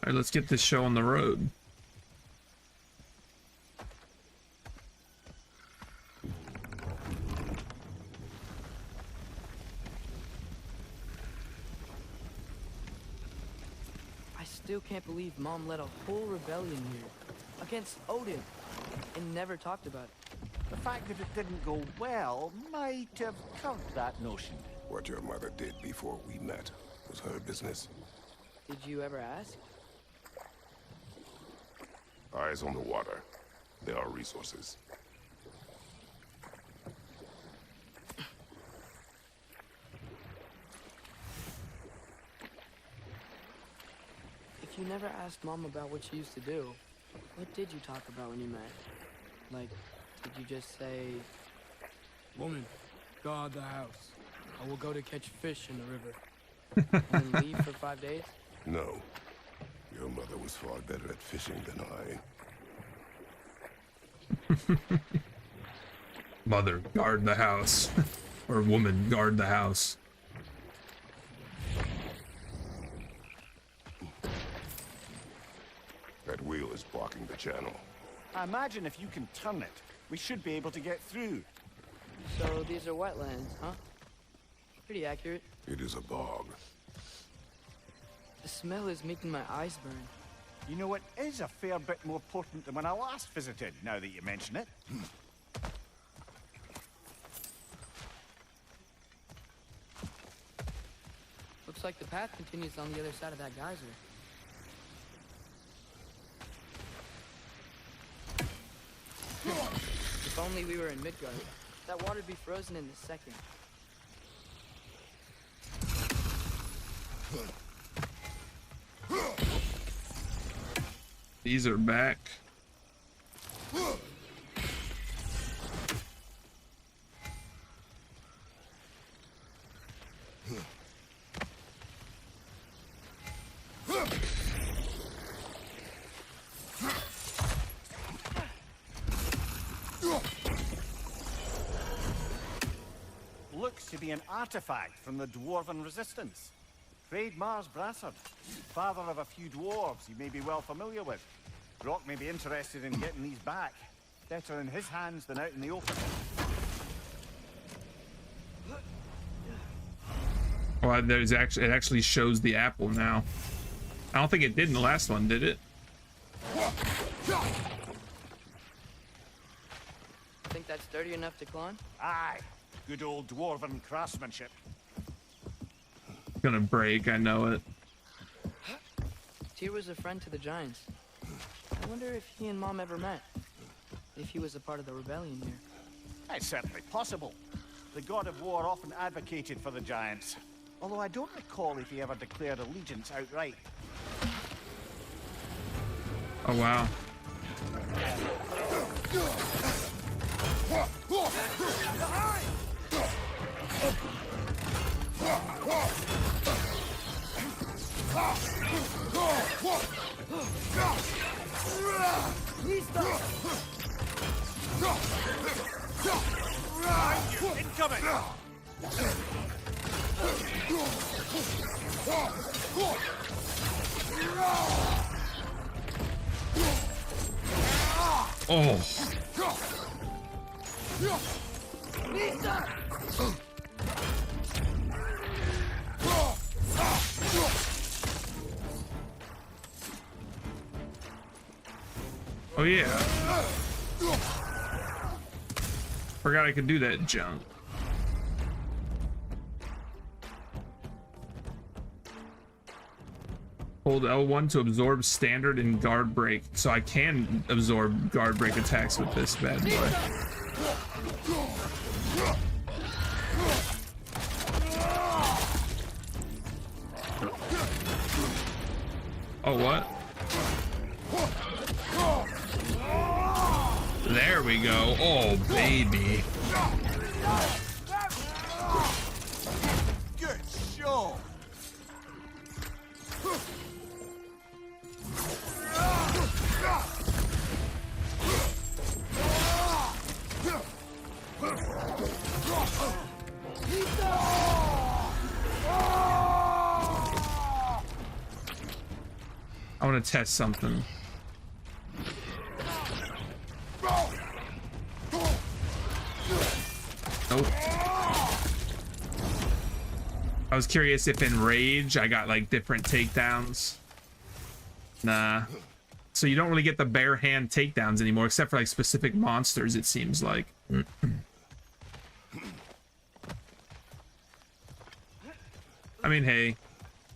Alright, let's get this show on the road. I still can't believe Mom led a whole rebellion here against Odin and never talked about it. The fact that it didn't go well might have curbed that notion. What your mother did before we met was her business. Did you ever ask? Eyes on the water. There are resources. If you never asked Mom about what she used to do, what did you talk about when you met? Like, did you just say... Woman, guard the house. I will go to catch fish in the river. And then leave for 5 days? No. Your mother was far better at fishing than I. Mother, guard the house. Or woman, guard the house. That wheel is blocking the channel. I imagine if you can turn it, we should be able to get through. So these are wetlands, huh? Pretty accurate. It is a bog. The smell is making my eyes burn. You know, it is a fair bit more potent than when I last visited, now that you mention it. Looks like the path continues on the other side of that geyser. If only we were in Midgard. That water'd be frozen in a second. These are back. Looks to be an artifact from the Dwarven Resistance. Trade Mars Brassard, father of a few dwarves you may be well familiar with. Brock may be interested in getting these back. Better in his hands than out in the open. Well, there's actually, it actually shows the apple now. I don't think it did in the last one, did it? Think that's sturdy enough to climb? Aye, good old Dwarven craftsmanship. It's gonna break, I know it. Tyr was a friend to the Giants. I wonder if he and Mom ever met. If he was a part of the rebellion here. It's certainly possible. The god of war often advocated for the Giants. Although I don't recall if he ever declared allegiance outright. Oh wow. Incoming! Oh. Oh yeah. Forgot I could do that jump. Hold L1 to absorb standard and guard break. So I can absorb guard break attacks with this bad boy. Oh, what? There we go. Oh, baby. Good show! I want to test something. Nope. I was curious if in Rage I got like different takedowns. Nah. So you don't really get the bare hand takedowns anymore, except for like specific monsters, it seems like. I mean, hey,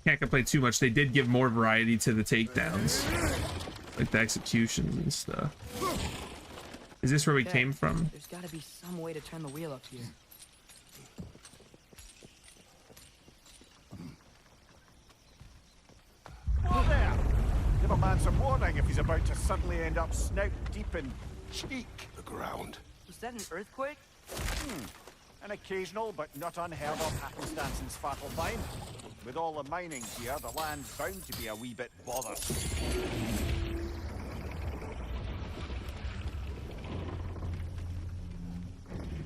can't complain too much. They did give more variety to the takedowns, like the executions and stuff. Is this where we came from? There's got to be some way to turn the wheel up here. Whoa there! Give a man some warning if he's about to suddenly end up snout deep in cheek. The ground. Was that an earthquake? An occasional but not unheard of happenstance in Svartalfheim. With all the mining here, the land's bound to be a wee bit bothered.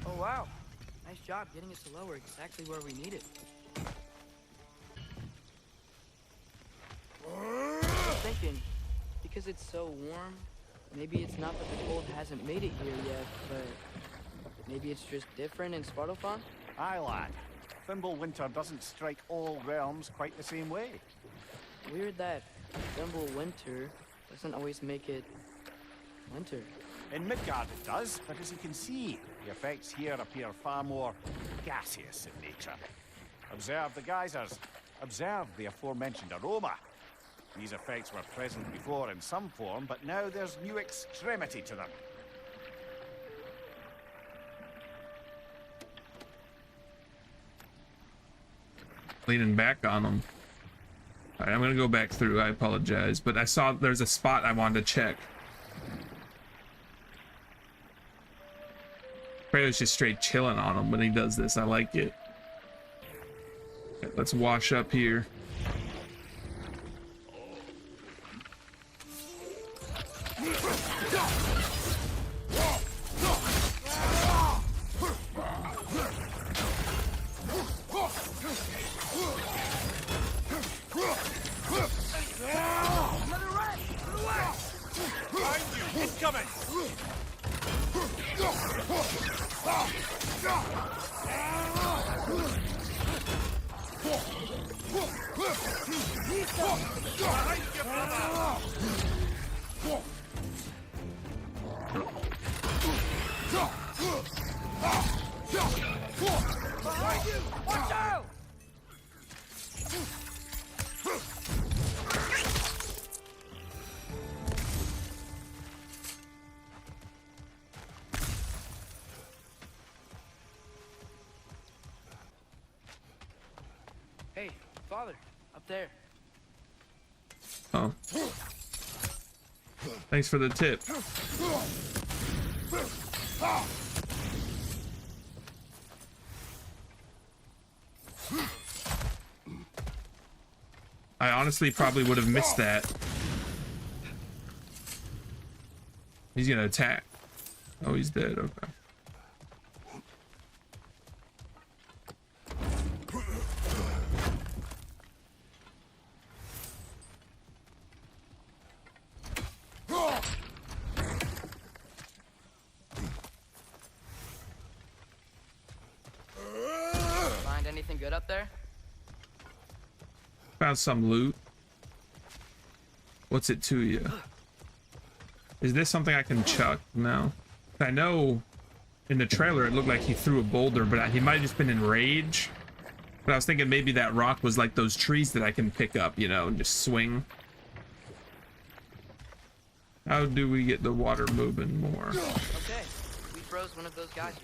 Oh wow. Nice job getting it to lower exactly where we need it. I was thinking, because it's so warm, maybe it's not that the cold hasn't made it here yet, but maybe it's just different in Svartalfheim? Aye, lad. Winter doesn't strike all realms quite the same way. Weird that Winter doesn't always make it winter. In Midgard it does, but as you can see, the effects here appear far more gaseous in nature. Observe the geysers. Observe the aforementioned aroma. These effects were present before in some form, but now there's new extremity to them. Leaning back on them. All right, I'm gonna go back through. I apologize, but I saw there's a spot I wanted to check. Fredo's just straight chilling on him when he does this. I like it. Okay, let's wash up here. Hey, father, up there. Oh. Thanks for the tip. I honestly probably would have missed that. He's gonna attack. Oh, he's dead. Okay. Find anything good up there? Found some loot. What's it to you? Is this something I can chuck? No. I know in the trailer it looked like he threw a boulder, but he might have just been in rage. But I was thinking maybe that rock was like those trees that I can pick up, you know, and just swing. How do we get the water moving more? Okay, we froze one of those geysers.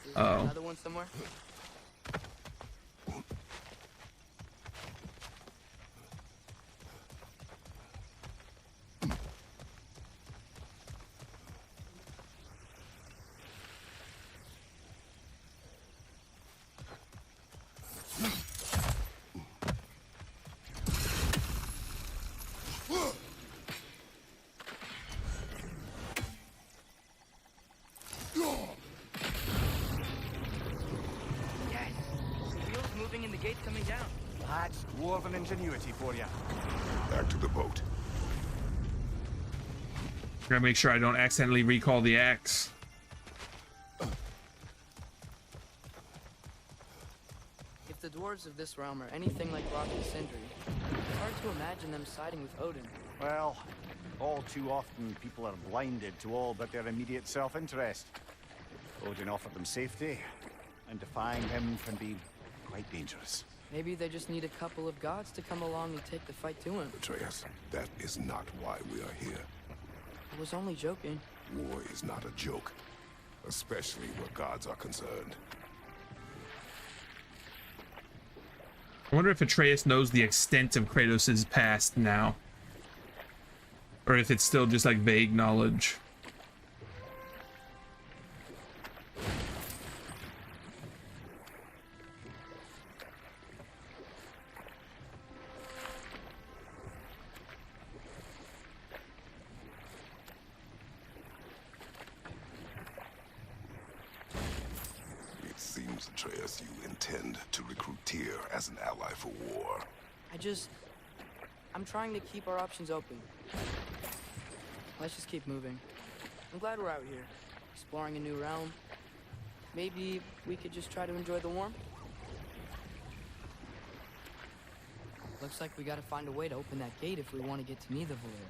Is there another one somewhere? That's dwarven ingenuity for you. Back to the boat. Gotta make sure I don't accidentally recall the axe. If the dwarves of this realm are anything like Rock and Sindri, it's hard to imagine them siding with Odin. Well, all too often people are blinded to all but their immediate self-interest. Odin offered them safety, and defying him can be quite dangerous. Maybe they just need a couple of gods to come along and take the fight to him. Atreus, that is not why we are here. I was only joking. War is not a joke, especially where gods are concerned. I wonder if Atreus knows the extent of Kratos' past now. Or if it's still just like vague knowledge. It seems, Atreus, you intend to recruit Tyr as an ally for war. I'm trying to keep our options open. Let's just keep moving. I'm glad we're out here, exploring a new realm. Maybe we could just try to enjoy the warmth? Looks like we gotta find a way to open that gate if we want to get to Nidavellir.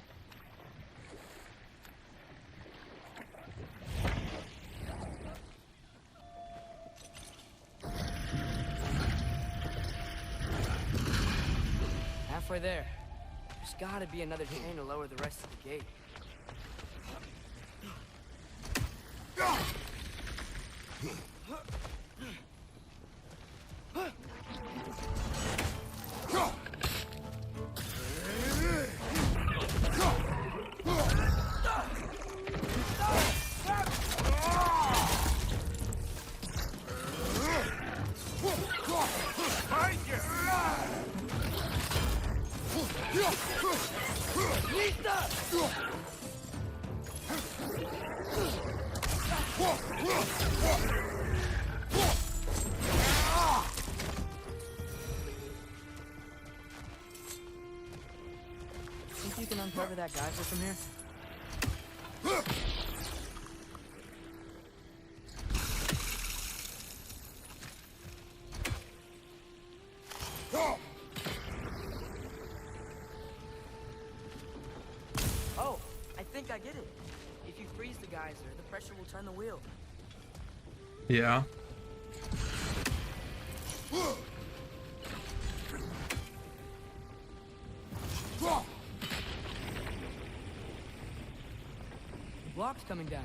Halfway there. There's gotta be another chain to lower the rest of the gate. Think you can uncover that geyser from here? Oh, I think I get it. If you freeze the geyser, the pressure will turn the wheel. Yeah. The block's coming down.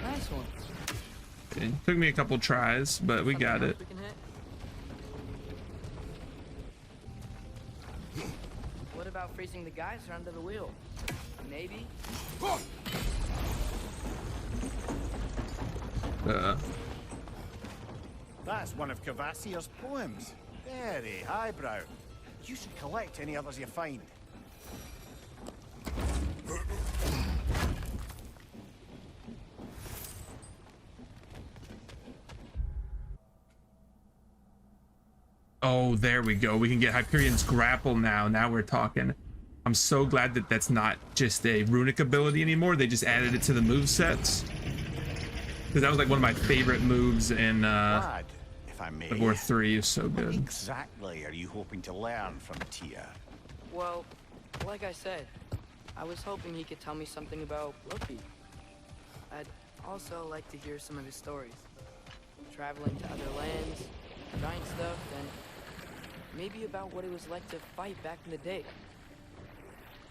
Nice one. It took me a couple tries, but we got Something it. else we can hit? What about freezing the geyser under the wheel? Maybe? That's one of Kvasir's poems. Very highbrow. You should collect any others you find. Oh, there we go. We can get Hyperion's grapple now. Now we're talking. I'm so glad that that's not just a runic ability anymore. They just added it to the movesets. Because that was like one of my favorite moves in Lad, if I may. War 3 is so What good. exactly are you hoping to learn from Tyr? Well, like I said, I was hoping he could tell me something about Loki. I'd also like to hear some of his stories. Traveling to other lands, giant stuff, and maybe about what it was like to fight back in the day.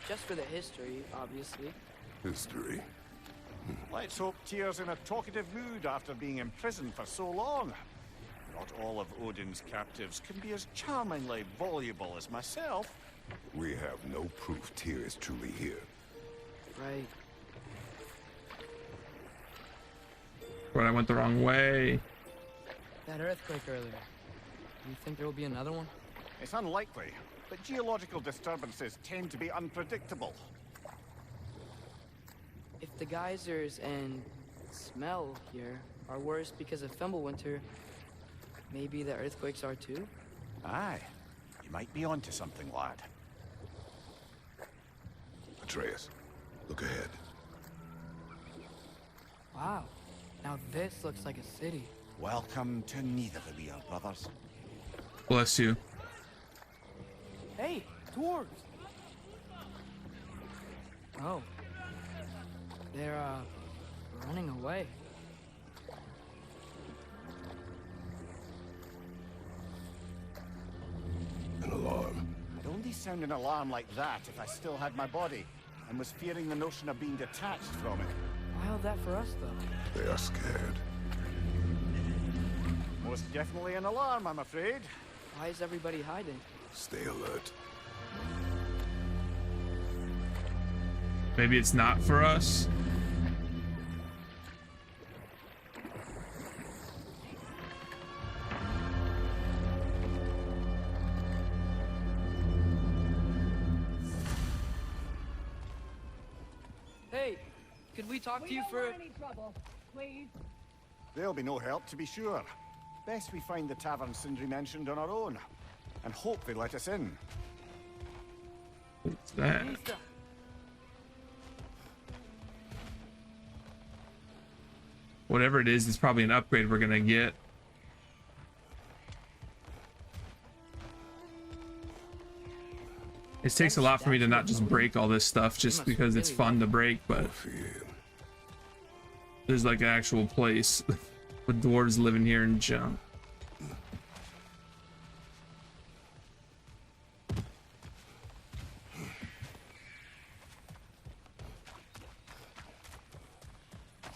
Just for the history, obviously. History? Let's hope Tyr's in a talkative mood after being imprisoned for so long. Not all of Odin's captives can be as charmingly voluble as myself. We have no proof Tyr is truly here. Right. But I went the wrong way. That earthquake earlier. Do you think there will be another one? It's unlikely, but geological disturbances tend to be unpredictable. If the geysers and smell here are worse because of Fimbulwinter, maybe the earthquakes are too? Aye. You might be onto something, lad. Atreus, look ahead. Wow. Now this looks like a city. Welcome to Nidavellir, brothers. Bless you. Hey, dwarves! Oh. They're, running away. An alarm. I'd only sound an alarm like that if I still had my body, and was fearing the notion of being detached from it. Why all that for us, though? They are scared. Most definitely an alarm, I'm afraid. Why is everybody hiding? Stay alert. Maybe it's not for us. Hey, could we talk to you for... any trouble, please. There'll be no help, to be sure. Best we find the tavern Sindri mentioned on our own, and hope they let us in. What's that? Pizza. Whatever it is, it's probably an upgrade we're gonna get. It takes a lot for me to not just break all this stuff just because it's fun to break, but there's like an actual place with dwarves living here and junk.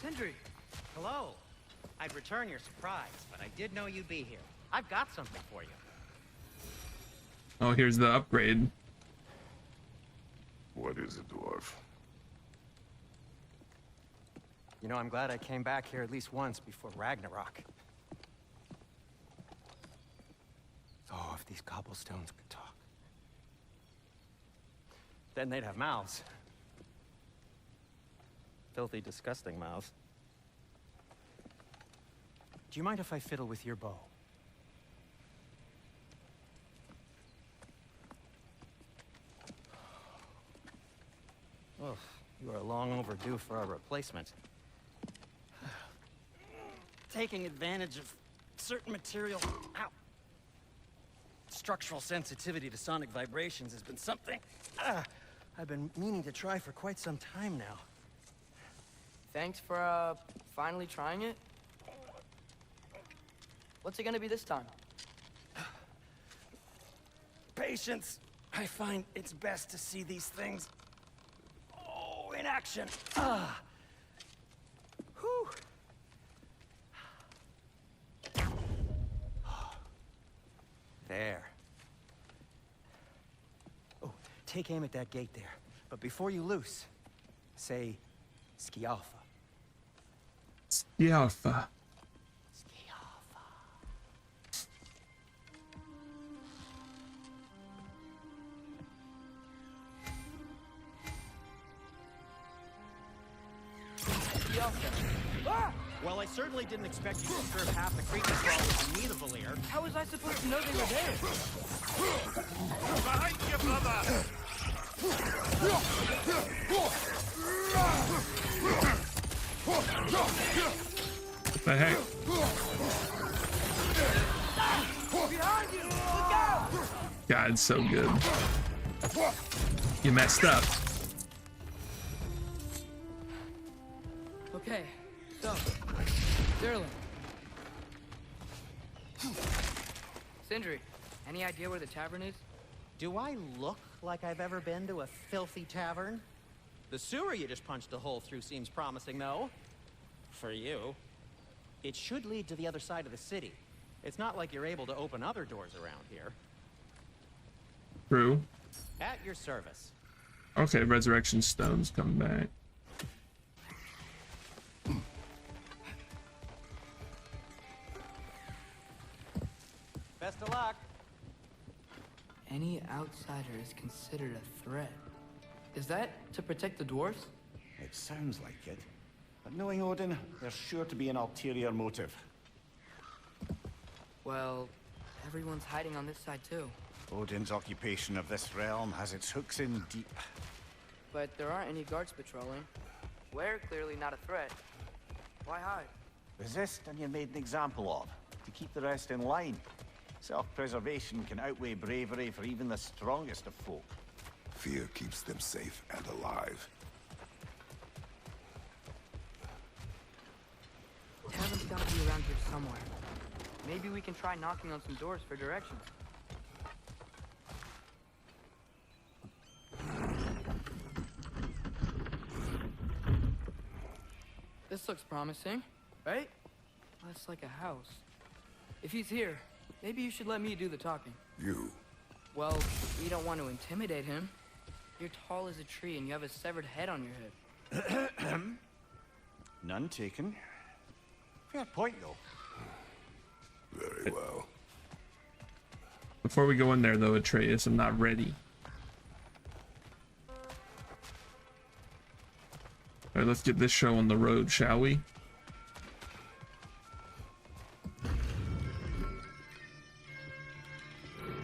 Sindri. Hello. I'd return your surprise, but I did know you'd be here. I've got something for you. Oh, here's the upgrade. What is it, dwarf? You know, I'm glad I came back here at least once before Ragnarok. Oh, if these cobblestones could talk. Then they'd have mouths. Filthy, disgusting mouths. Do you mind if I fiddle with your bow? Oh, you are long overdue for a replacement. Taking advantage of certain material... Ow! Structural sensitivity to sonic vibrations has been something I've been meaning to try for quite some time now. Thanks for, finally trying it. What's it gonna be this time? Patience. I find it's best to see these things in action. Whew. There. Oh, take aim at that gate there. But before you loose, say Skialfa. Skialfa. Well, I certainly didn't expect you to serve half the creepy crawlers in Nidavellir. How was I supposed to know they were there? Behind you, brother! What the heck? Behind you! Look out! God, it's so good. You messed up. Okay, so, Sterling. Sindri, any idea where the tavern is? Do I look like I've ever been to a filthy tavern? The sewer you just punched a hole through seems promising, though. For you. It should lead to the other side of the city. It's not like you're able to open other doors around here. True. At your service. Okay, resurrection stones come back. Best of luck. Any outsider is considered a threat. Is that to protect the dwarves? It sounds like it. But knowing Odin, there's sure to be an ulterior motive. Well, everyone's hiding on this side too. Odin's occupation of this realm has its hooks in deep. But there aren't any guards patrolling. We're clearly not a threat. Why hide? Resist and you're made an example of, to keep the rest in line. Self-preservation can outweigh bravery for even the strongest of folk. Fear keeps them safe and alive. Tavern's gotta be around here somewhere. Maybe we can try knocking on some doors for directions. This looks promising, right? Less like a house. If he's here, maybe you should let me do the talking. You. Well, we don't want to intimidate him. You're tall as a tree and you have a severed head on your head. None taken. Fair point, though. Very well. Before we go in there, though, Atreus, I'm not ready. All right, let's get this show on the road, shall we?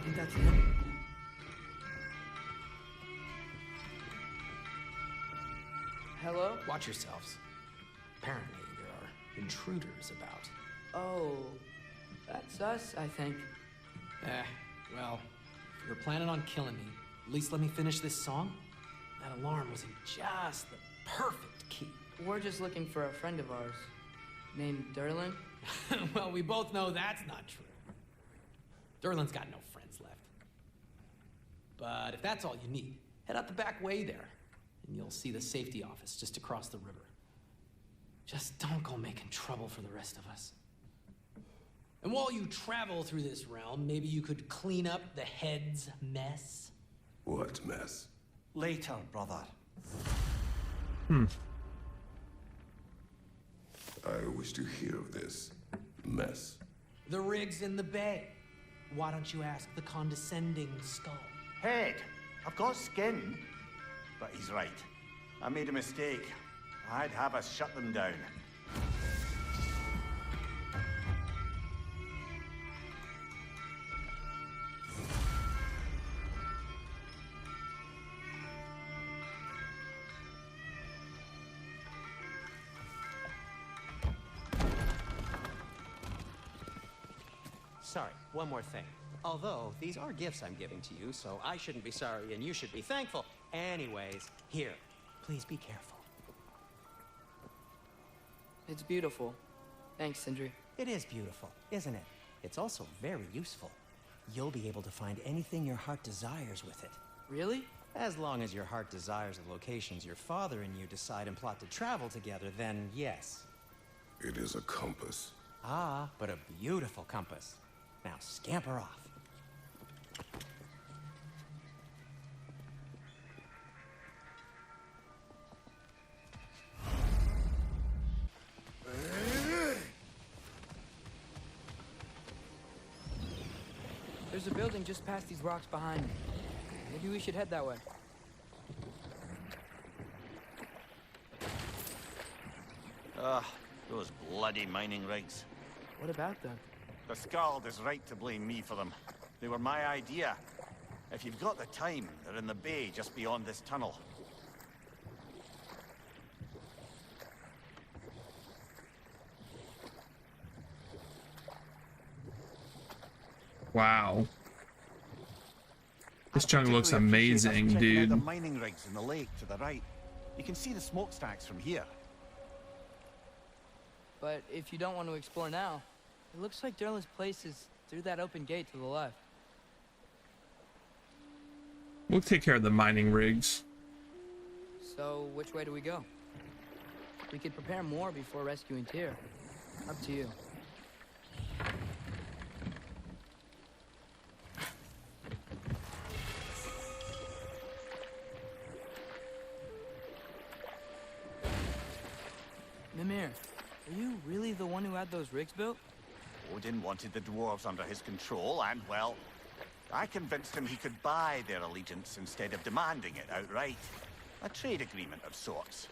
Think that's him? Hello? Watch yourselves. Apparently, there are intruders about. Oh, that's us, I think. Well, if you're planning on killing me, at least let me finish this song. That alarm was in just the perfect key. We're just looking for a friend of ours, named Derlin. Well, we both know that's not true. Derlin's got no friends left. But if that's all you need, head out the back way there, and you'll see the safety office just across the river. Just don't go making trouble for the rest of us. And while you travel through this realm, maybe you could clean up the head's mess. What mess? Later, brother. I wish to hear of this mess. The rig's in the bay. Why don't you ask the condescending skull? Head, I've got skin. But he's right. I made a mistake. I'd have us shut them down. Sorry, one more thing. Although, these are gifts I'm giving to you, so I shouldn't be sorry and you should be thankful. Anyways, here, please be careful. It's beautiful. Thanks, Sindri. It is beautiful, isn't it? It's also very useful. You'll be able to find anything your heart desires with it. Really? As long as your heart desires the locations your father and you decide and plot to travel together, then yes. It is a compass. Ah, but a beautiful compass. Now scamper off. There's a building just past these rocks behind me. Maybe we should head that way. Those bloody mining rigs. What about them? The Skald is right to blame me for them. They were my idea. If you've got the time, they're in the bay just beyond this tunnel. Wow. This junk looks Particularly appreciate us amazing, checking out dude. the mining rigs in the lake to the right. You can see the smokestacks from here. But if you don't want to explore now, it looks like Derlin's place is through that open gate to the left. We'll take care of the mining rigs. So, which way do we go? We could prepare more before rescuing Tyr. Up to you. Mimir, are you really the one who had those rigs built? Odin wanted the dwarves under his control, and, well, I convinced him he could buy their allegiance instead of demanding it outright. A trade agreement of sorts.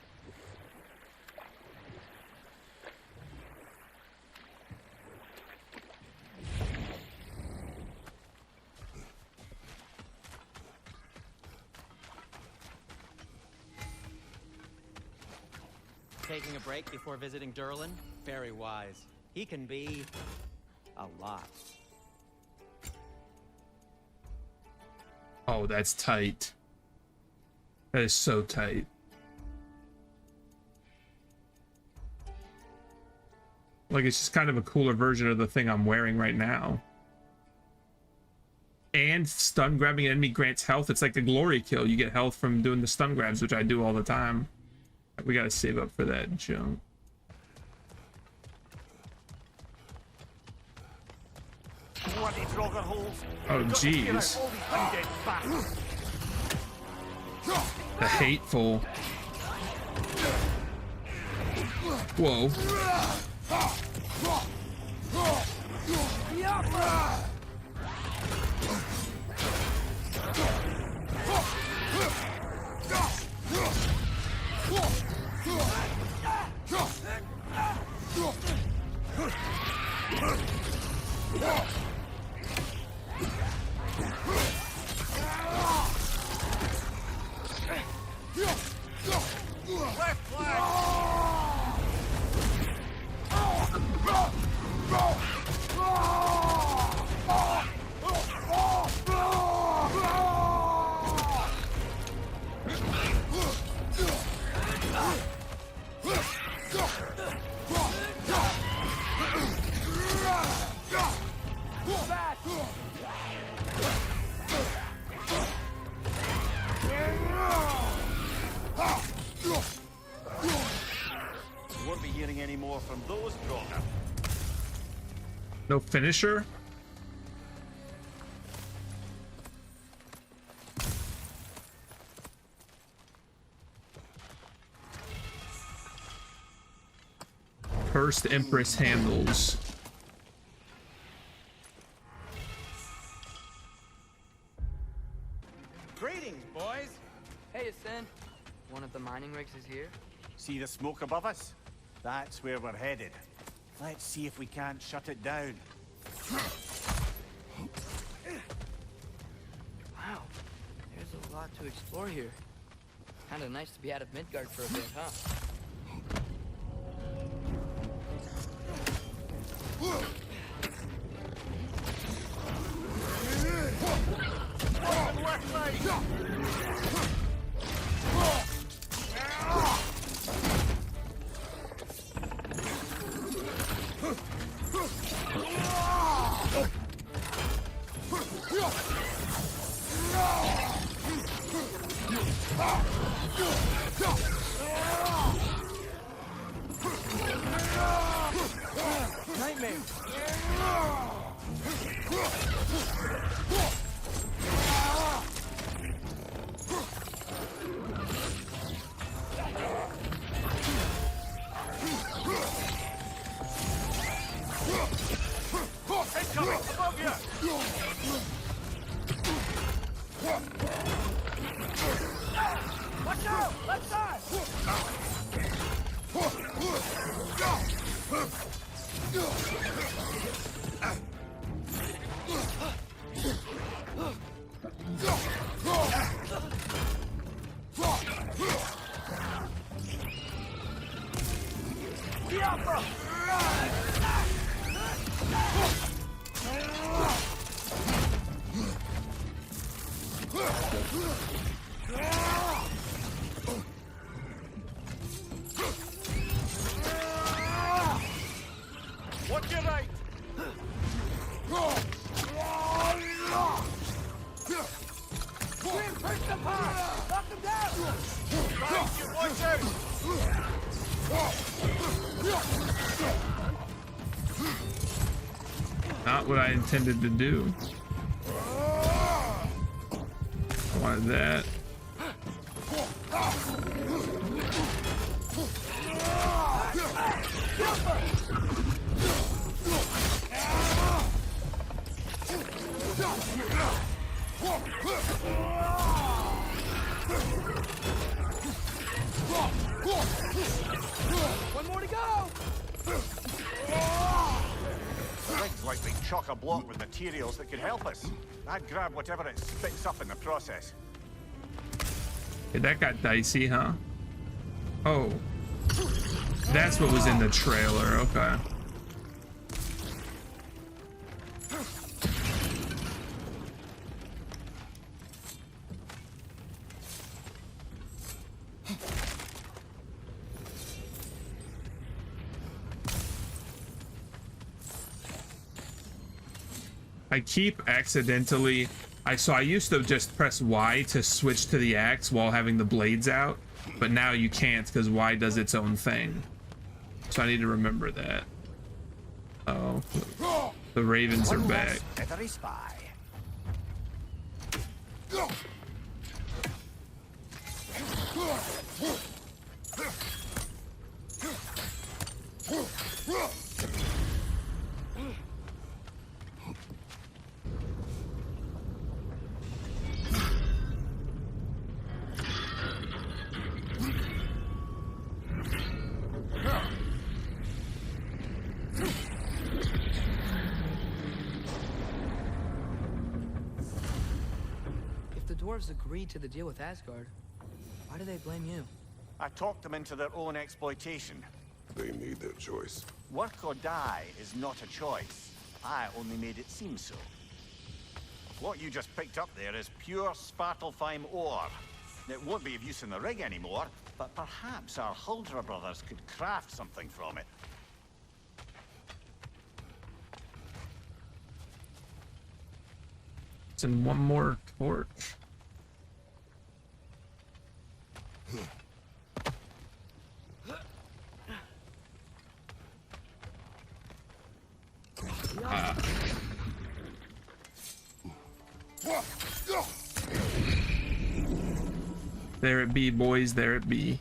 Taking a break before visiting Durlin? Very wise. He can be a lot. Oh, that's tight. That is so tight. Like, it's just kind of a cooler version of the thing I'm wearing right now. And stun grabbing an enemy grants health. It's like a glory kill. You get health from doing the stun grabs, which I do all the time. We gotta save up for that junk. Oh, jeez. The hateful. Whoa. No finisher? First Empress handles. Greetings, boys. Hey, Ascend. One of the mining rigs is here. See the smoke above us? That's where we're headed. Let's see if we can't shut it down. Wow, there's a lot to explore here. Kinda nice to be out of Midgard for a bit, huh? Not what I intended to do. I wanted that. One more to go! Things like they chock a block with materials that could help us. I'd grab whatever it spits up in the process. Okay, that got dicey, huh? Oh, That's what was in the trailer. Okay. I keep accidentally. I used to just press Y to switch to the axe while having the blades out, but now you can't because Y does its own thing. So I need to remember that. Oh, the ravens are back. Every spy. If the dwarves agreed to the deal with Asgard, why do they blame you? I talked them into their own exploitation. They made their choice. Work or die is not a choice. I only made it seem so. What you just picked up there is pure Svartalfheim ore. It won't be of use in the rig anymore, but perhaps our Huldra brothers could craft something from it. It's in one more torch. There it be, boys, there it be.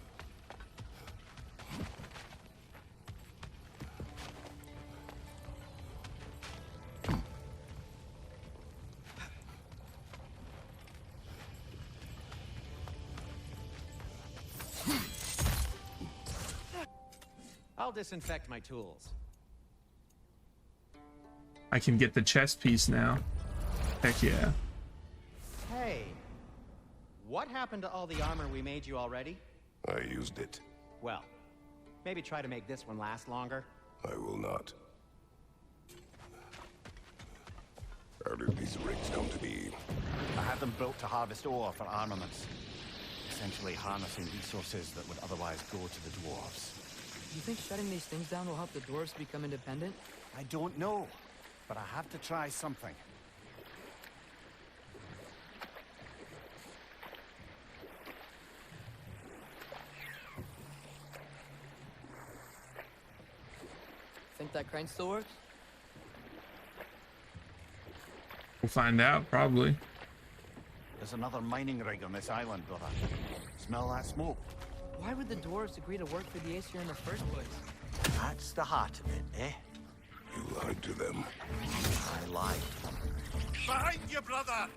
I'll disinfect my tools. I can get the chest piece now. Heck yeah. Hey, what happened to all the armor we made you already? I used it. Well, maybe try to make this one last longer. I will not. How did these rigs come to be? I had them built to harvest ore for armaments. Essentially harnessing resources that would otherwise go to the dwarves. You think shutting these things down will help the dwarves become independent? I don't know, but I have to try something. Think that crane still works? We'll find out, probably. There's another mining rig on this island, brother. Smell that smoke? Why would the dwarves agree to work for the Aesir in the first place? That's the heart of it, eh? You lied to them. I lied to them. Behind you, brother!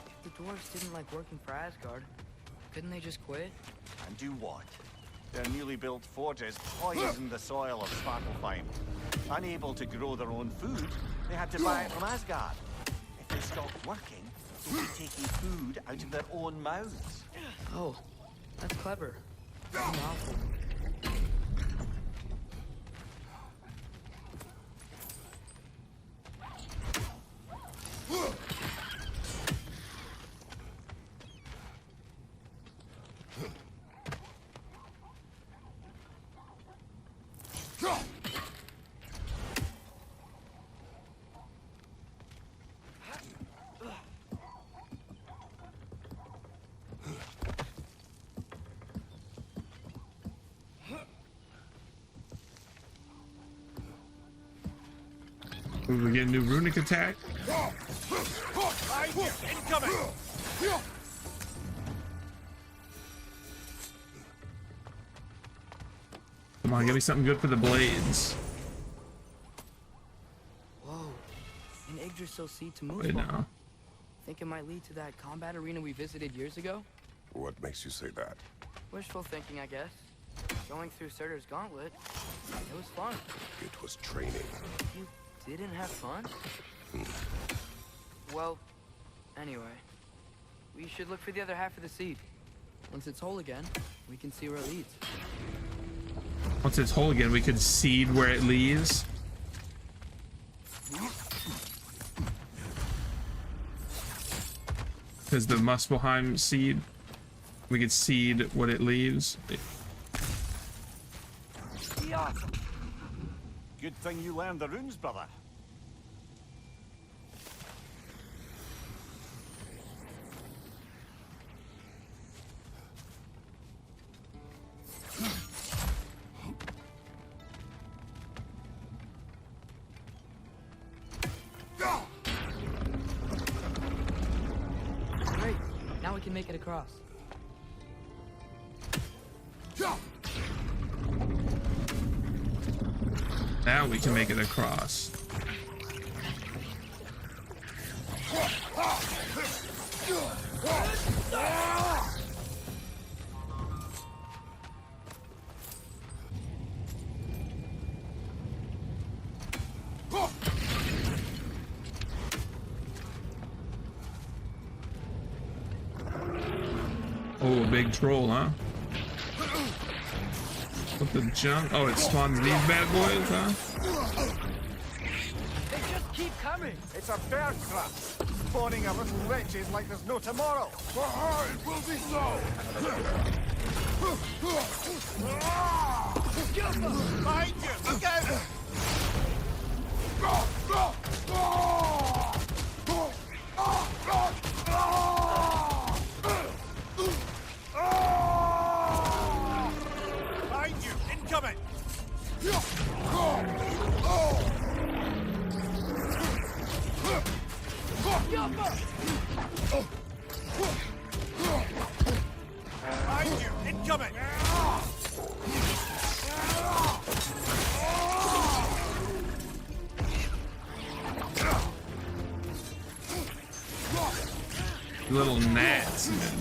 If the dwarves didn't like working for Asgard, couldn't they just quit? And do what? Their newly built forges poisoned the soil of Svartalfheim. Unable to grow their own food, they had to buy it from Asgard. If they stopped working, they'd be taking food out of their own mouths. Oh, that's clever. Novel. We get a new runic attack. Incoming! Come on, give me something good for the blades. Whoa, an Yggdrasil seed to move Wait, on. no. Think it might lead to that combat arena we visited years ago? What makes you say that? Wishful thinking, I guess. Going through Surtur's gauntlet, it was fun. It was training. You didn't have fun? Well, anyway, we should look for the other half of the seed. Once it's whole again, we can see where it leads. Once it's whole again, we could seed where it leads. Because the Muspelheim seed, we could seed what it leaves. Good thing you learned the runes, brother. Great. Now we can make it across. Now we can make it across. Oh, a big troll, huh? What the junk? Oh, it spawns these bad boys, huh? They just keep coming. It's a bear trap. Spawning a little wretches like there's no tomorrow. Behind will be so! Behind you! Look out! Behind you! Incoming! Behind you! Incoming! Little gnats, man.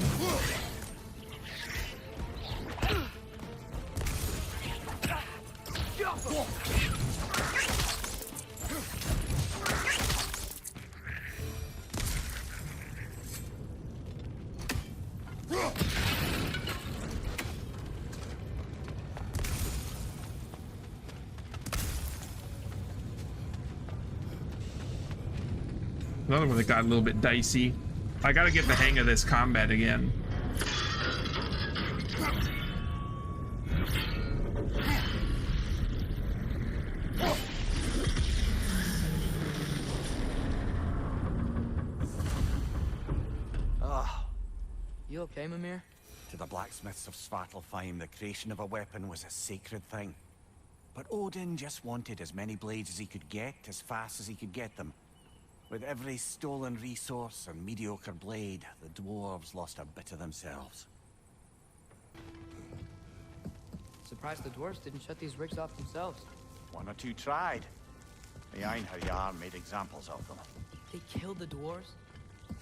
Another one that got a little bit dicey. I gotta get the hang of this combat again. You okay, Mimir? To the blacksmiths of Svartalfheim, the creation of a weapon was a sacred thing. But Odin just wanted as many blades as he could get, as fast as he could get them. With every stolen resource and mediocre blade, the dwarves lost a bit of themselves. Surprised the dwarves didn't shut these rigs off themselves. One or two tried. The Einherjar made examples of them. They killed the dwarves?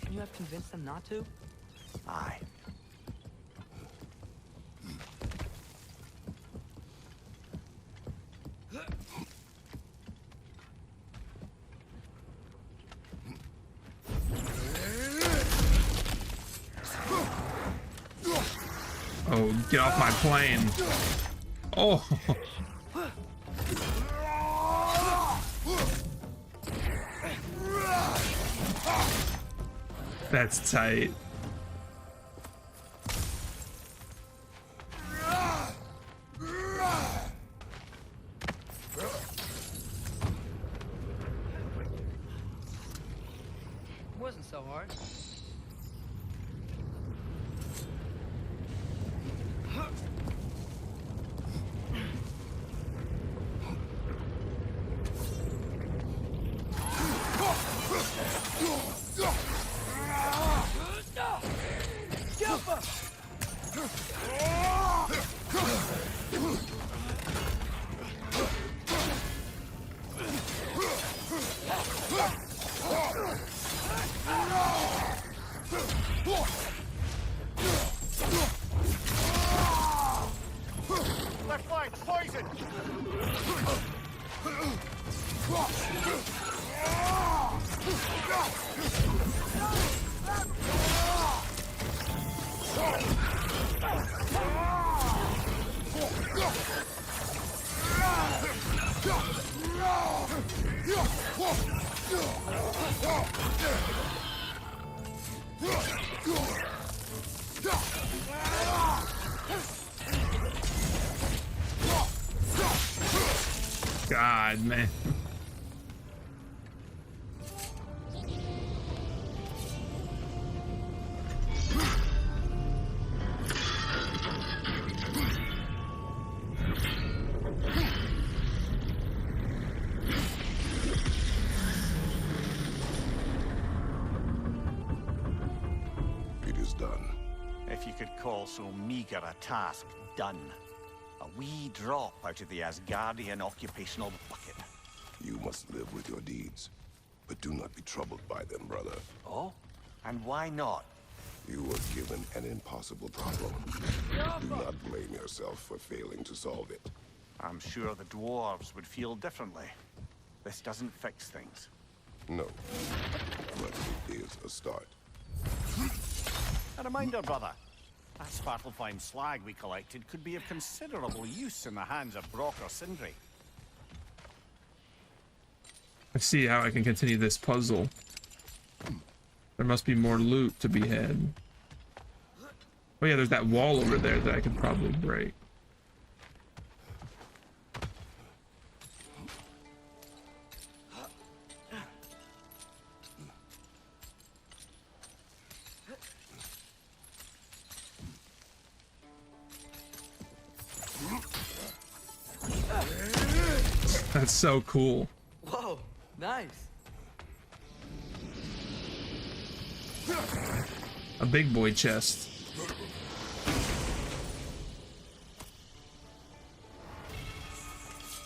Can you have convinced them not to? Aye. Oh, get off my plane. Oh. That's tight. It wasn't so hard. Left flank, poison! died, man. It is done. If you could call so meager a task done. A wee drop out of the Asgardian occupational bucket. You must live with your deeds, but do not be troubled by them, brother. Oh? And why not? You were given an impossible problem. Do not blame yourself for failing to solve it. I'm sure the dwarves would feel differently. This doesn't fix things. No, but it is a start. A reminder, brother. That Svartalfheim slag we collected could be of considerable use in the hands of Brock or Sindri. I see how I can continue this puzzle. There must be more loot to be had. Oh yeah, there's that wall over there that I could probably break. That's so cool. Whoa, nice. A big boy chest.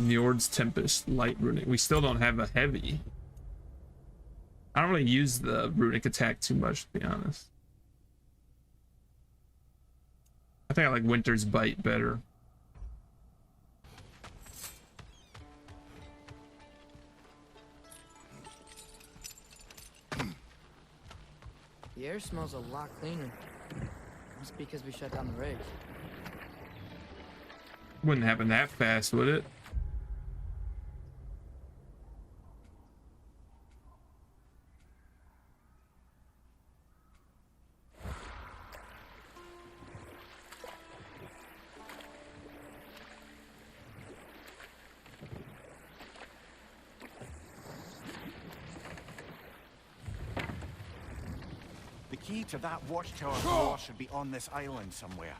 Njord's Tempest, light runic. We still don't have a heavy. I don't really use the runic attack too much, to be honest. I think I like Winter's Bite better. The air smells a lot cleaner. Must be because we shut down the rigs. Wouldn't happen that fast, would it? The key to that watchtower door should be on this island somewhere.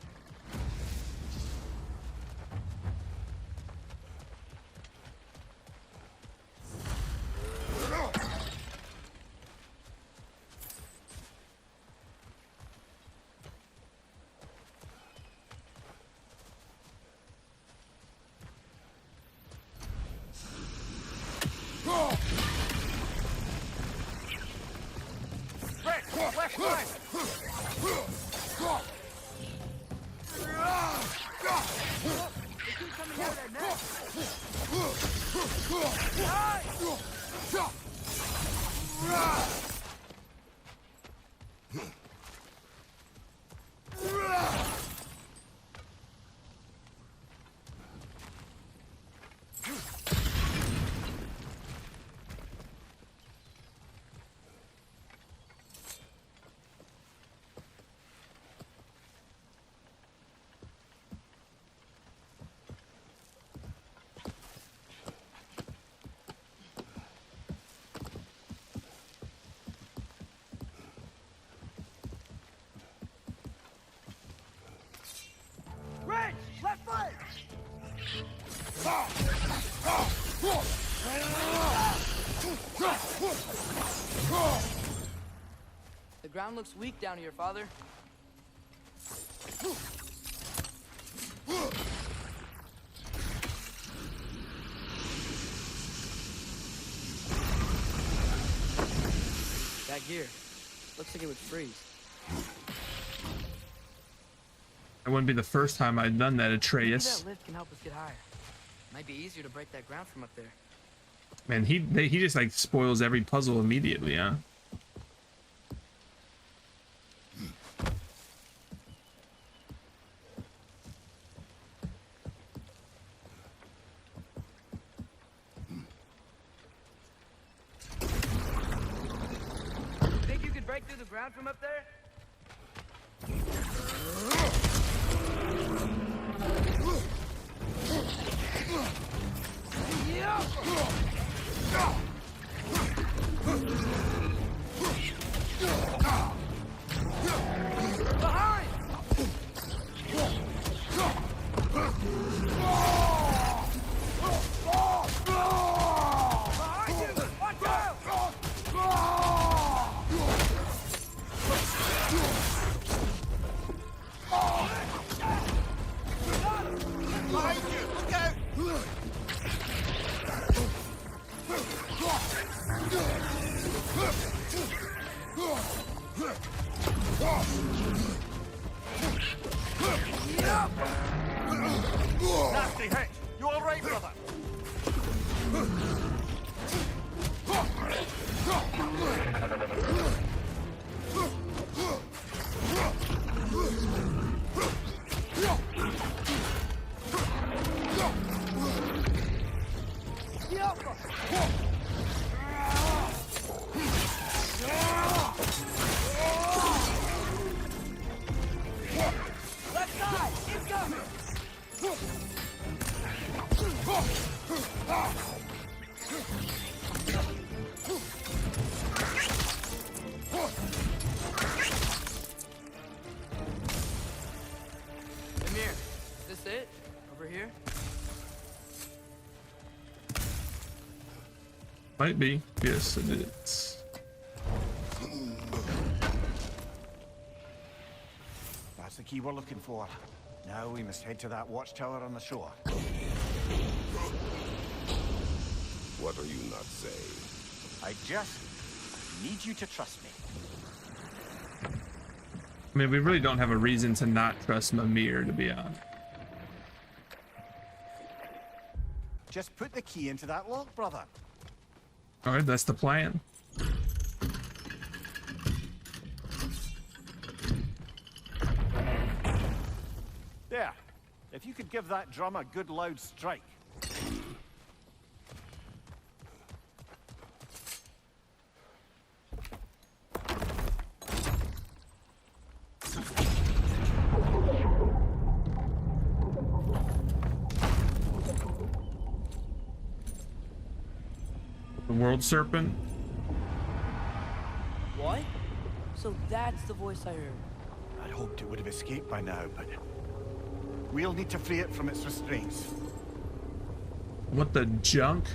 The ground looks weak down here, Father. That gear. Looks like it would freeze. That wouldn't be the first time I'd done that, Maybe Atreus. that lift can help us get higher. Might be easier to break that ground from up there. Man, he just like spoils every puzzle immediately, huh? Think you could break through the ground from up there? Yeah! Nasty hit. You all right, brother? Left side, incoming! Amir, is this it? Over here? Might be. Yes, it is. That's the key we're looking for. Now we must head to that watchtower on the shore. What are you not saying? I just need you to trust me. I mean, we really don't have a reason to not trust Mimir, to be honest. Just put the key into that lock, brother. All right, that's the plan. There. If you could give that drum a good loud strike. The world serpent. What? So that's the voice I heard. I'd hoped it would have escaped by now, but we'll need to free it from its restraints. What the junk?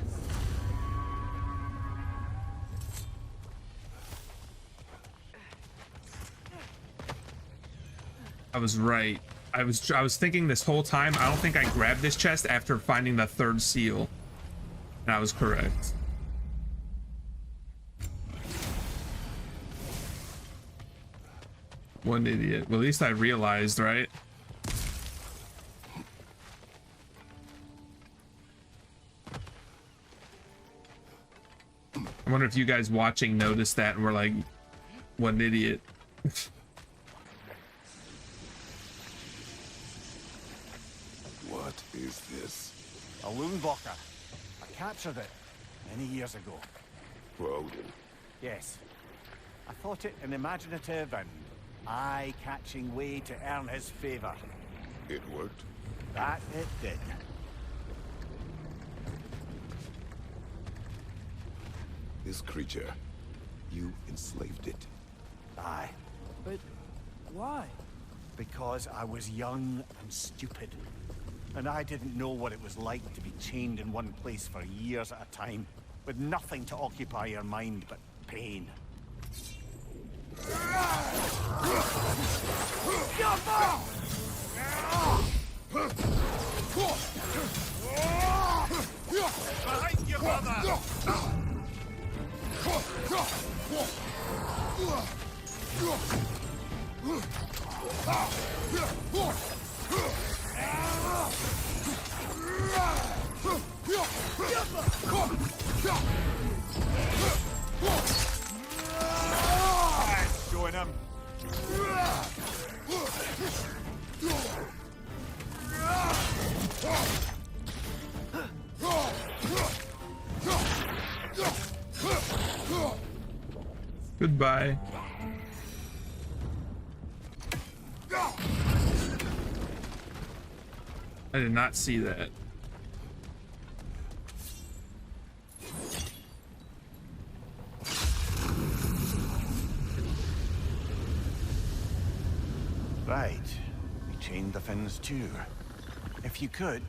I was right. I was thinking this whole time, I don't think I grabbed this chest after finding the third seal. And I was correct. One idiot. Well, at least I realized, right? I wonder if you guys watching noticed that and were like, what an idiot. What is this? A Loonbocker. I captured it many years ago. For Odin. Yes. I thought it an imaginative and eye-catching way to earn his favor. It worked. That it did. This creature, you enslaved it. Aye. But why? Because I was young and stupid. And I didn't know what it was like to be chained in one place for years at a time, with nothing to occupy your mind but pain. Behind you, brother! Join him. Goodbye. I did not see that. Right. We chained the fins too. If you could...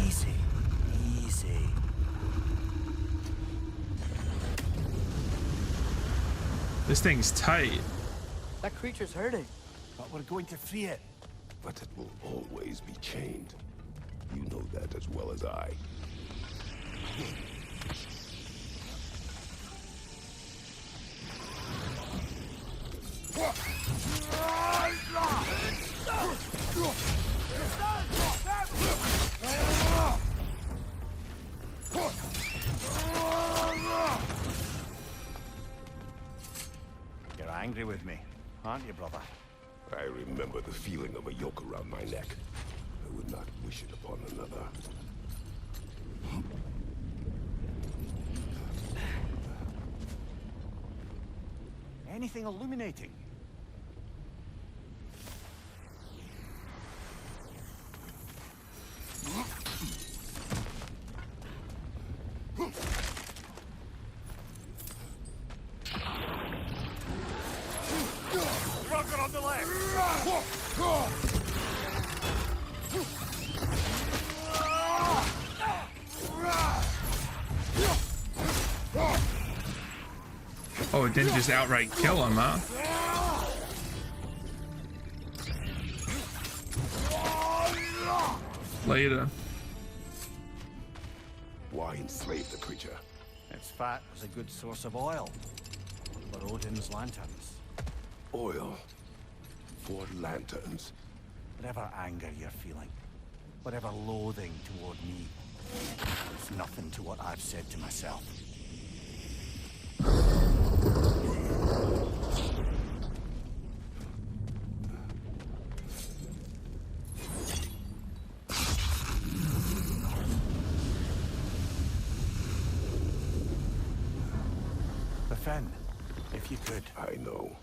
Easy. Easy. This thing's tight. That creature's hurting. But we're going to free it. But it will always be chained. You know that as well as I. You're angry with me, aren't you, brother? I remember the feeling of a yoke around my neck. I would not wish it upon another. Anything illuminating? Rocket on the left! Oh, it didn't just outright kill him, huh? Later. Why enslave the creature? Its fat was a good source of oil for Odin's lanterns. Oil. For lanterns. Whatever anger you're feeling, whatever loathing toward me, it's nothing to what I've said to myself. The Fen, if you could. I know.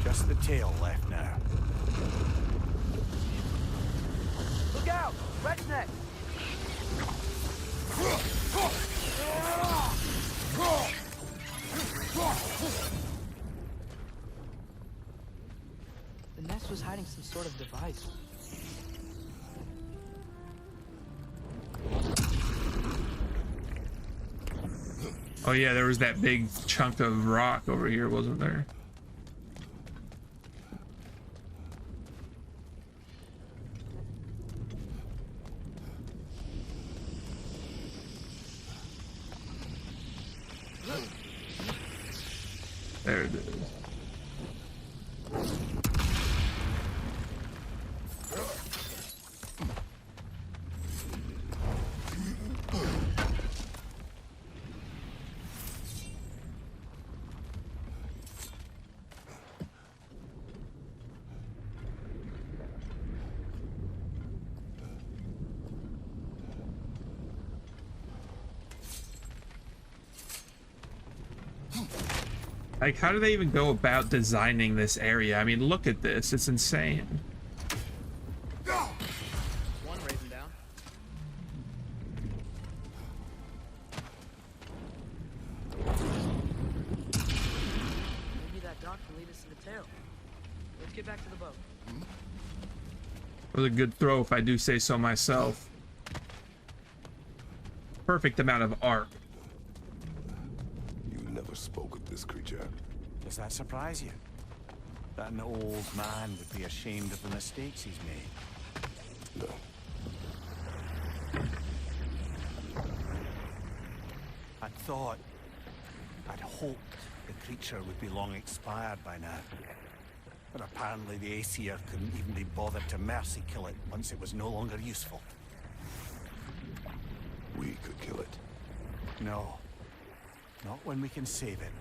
Just the tail left now. Look out! Redneck! The nest was hiding some sort of device. Oh yeah, there was that big chunk of rock over here, wasn't there? There it is. Like, how do they even go about designing this area? I mean, look at this. It's insane. One raising down. Maybe that dock can lead us to the tail. Let's get back to the boat. It was a good throw, if I do say so myself. Perfect amount of arc. You never spoke of this creature. Does that surprise you? That an old man would be ashamed of the mistakes he's made? No. I'd thought, I'd hoped the creature would be long expired by now. But apparently the Aesir couldn't even be bothered to mercy kill it once it was no longer useful. We could kill it. No. Not when we can save it.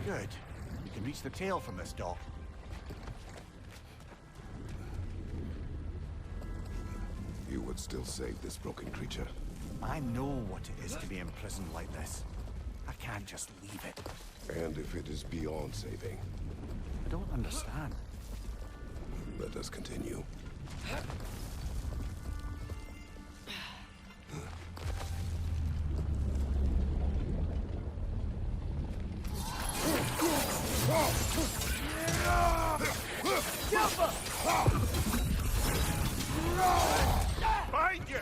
Good. You can reach the tail from this dock. You would still save this broken creature. I know what it is to be imprisoned like this. I can't just leave it. And if it is beyond saving, I don't understand. let us continue. Behind you!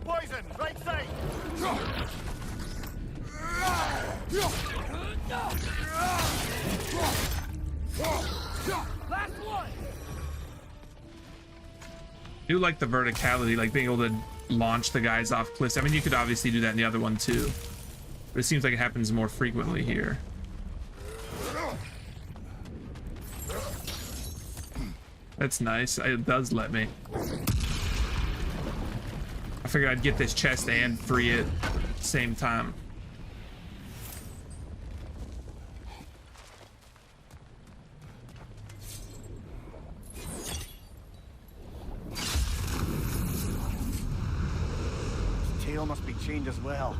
Poison, right side! Last one! I do like the verticality, like being able to launch the guys off cliffs. I mean, you could obviously do that in the other one too, but it seems like it happens more frequently here. That's nice. It does let me. I figured I'd get this chest and free it at the same time. Tail must be chained as well.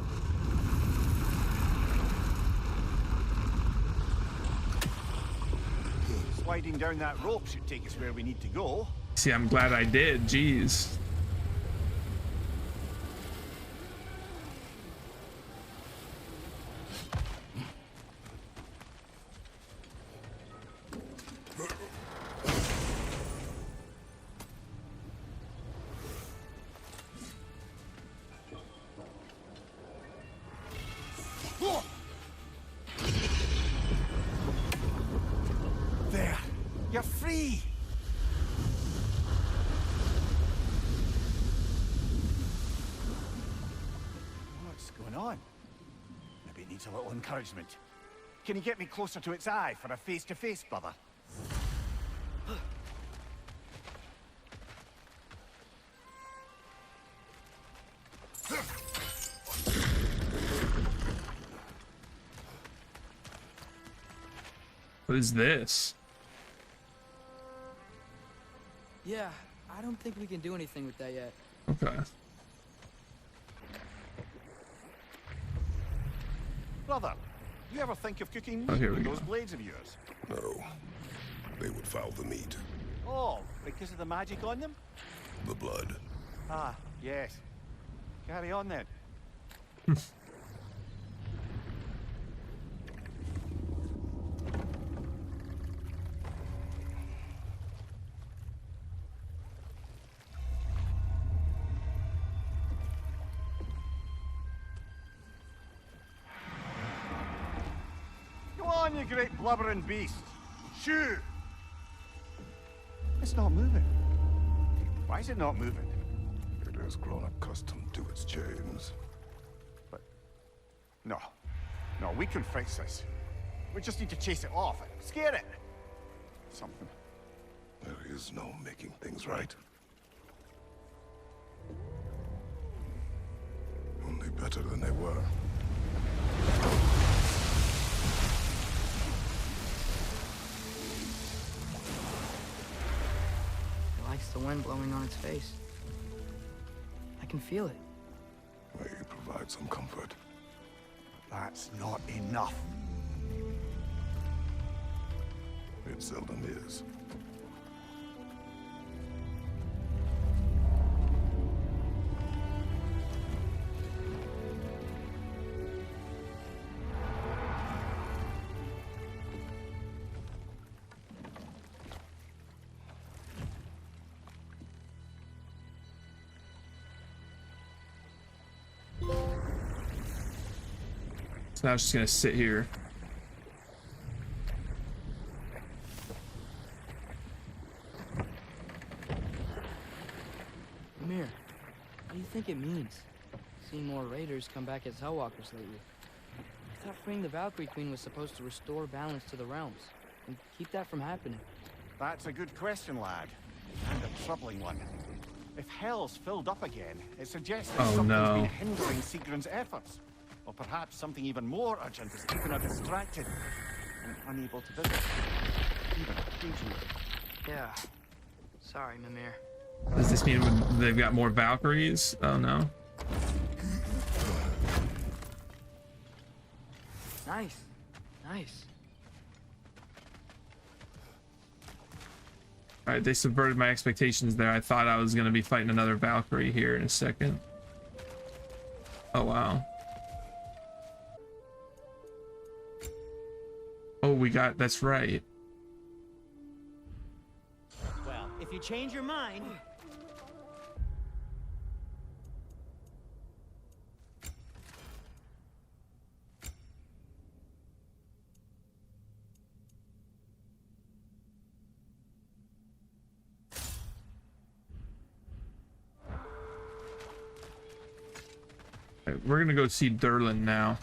Sliding down that rope should take us where we need to go. See, I'm glad I did. Jeez. There, you're free. What's going on? Maybe it needs a little encouragement. Can you get me closer to its eye for a face-to-face, brother? What is this? Yeah, I don't think we can do anything with that yet. Okay. Brother, you ever think of cooking Oh, meat here we with go. those blades of yours? No, they would foul the meat, Oh, because of the magic on them? the blood. Ah, yes. Carry on then. Go on, you great blubbering beast. Shoo! It's not moving. Why is it not moving? It has grown accustomed to its chains. But no, we can fix this. We just need to chase it off and scare it. Something. There is no making things right. Only better than they were. That's the wind blowing on its face. I can feel it. May you provide some comfort. That's not enough. It seldom is. So now I'm just gonna sit here. Amir, what do you think it means? Seeing more raiders come back as Hellwalkers lately. I thought freeing the Valkyrie Queen was supposed to restore balance to the realms and keep that from happening. That's a good question, lad. And a troubling one. If Hell's filled up again, it suggests that Oh, something's no. been hindering Sigrun's efforts. Or perhaps something even more urgent is keeping her distracted and unable to visit. Even occasionally. Yeah. Sorry, Mimir. Does this mean they've got more Valkyries? Oh no. Nice. Nice. Alright, they subverted my expectations there. I thought I was gonna be fighting another Valkyrie here in a second. Oh wow. Oh, that's right. Well, if you change your mind... Alright, we're gonna go see Durlin now.